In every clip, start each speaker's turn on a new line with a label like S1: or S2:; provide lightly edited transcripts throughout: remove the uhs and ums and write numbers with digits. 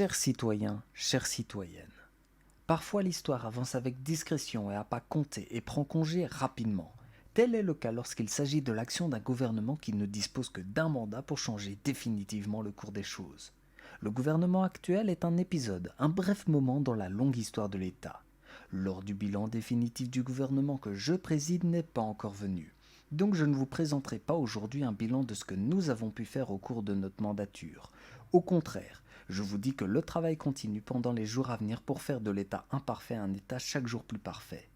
S1: Chers citoyens, chères citoyennes, parfois l'histoire avance avec discrétion et à pas comptés et prend congé rapidement. Tel est le cas lorsqu'il s'agit de l'action d'un gouvernement qui ne dispose que d'un mandat pour changer définitivement le cours des choses. Le gouvernement actuel est un épisode, un bref moment dans la longue histoire de l'État. L'heure du bilan définitif du gouvernement que je préside n'est pas encore venue. Donc je ne vous présenterai pas aujourd'hui un bilan de ce que nous avons pu faire au cours de notre mandature. Au contraire, je vous dis que le travail continue pendant les jours à venir pour faire de l'état imparfait un état chaque jour plus parfait.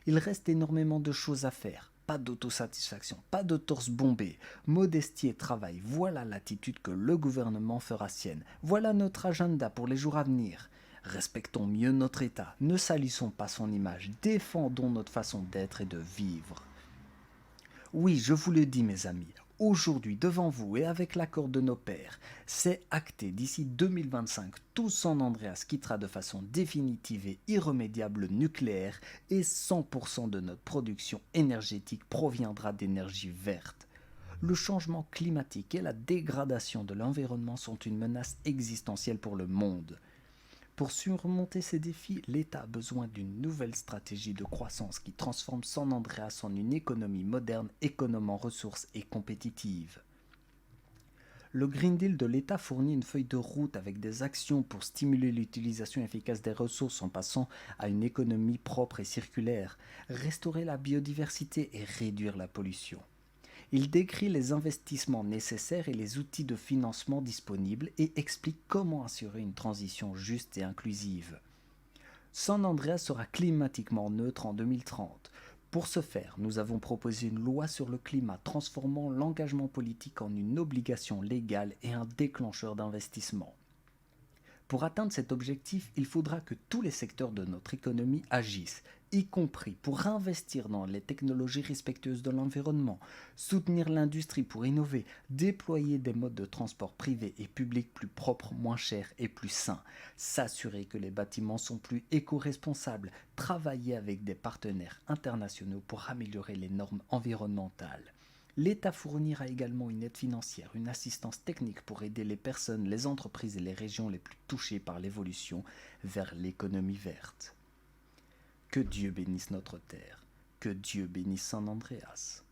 S1: Il reste énormément de choses à faire. Pas d'autosatisfaction, pas de torse bombé. Modestie et travail, voilà l'attitude que le gouvernement fera sienne. Voilà notre agenda pour les jours à venir. Respectons mieux notre état, ne salissons pas son image, défendons notre façon d'être et de vivre. Oui, je vous le dis mes amis, aujourd'hui devant vous et avec l'accord de nos pairs, c'est acté d'ici 2025, tout San Andreas quittera de façon définitive et irrémédiable le nucléaire et 100% de notre production énergétique proviendra d'énergie verte. Le changement climatique et la dégradation de l'environnement sont une menace existentielle pour le monde. Pour surmonter ces défis, l'État a besoin d'une nouvelle stratégie de croissance qui transforme San Andreas en une économie moderne, économe en ressources et compétitive. Le Green Deal de l'État fournit une feuille de route avec des actions pour stimuler l'utilisation efficace des ressources en passant à une économie propre et circulaire, restaurer la biodiversité et réduire la pollution. Il décrit les investissements nécessaires et les outils de financement disponibles et explique comment assurer une transition juste et inclusive. San Andreas sera climatiquement neutre en 2030. Pour ce faire, nous avons proposé une loi sur le climat transformant l'engagement politique en une obligation légale et un déclencheur d'investissement. Pour atteindre cet objectif, il faudra que tous les secteurs de notre économie agissent, y compris pour investir dans les technologies respectueuses de l'environnement, soutenir l'industrie pour innover, déployer des modes de transport privés et publics plus propres, moins chers et plus sains, s'assurer que les bâtiments sont plus éco-responsables, travailler avec des partenaires internationaux pour améliorer les normes environnementales. L'État fournira également une aide financière, une assistance technique pour aider les personnes, les entreprises et les régions les plus touchées par l'évolution vers l'économie verte. Que Dieu bénisse notre terre, que Dieu bénisse San Andreas.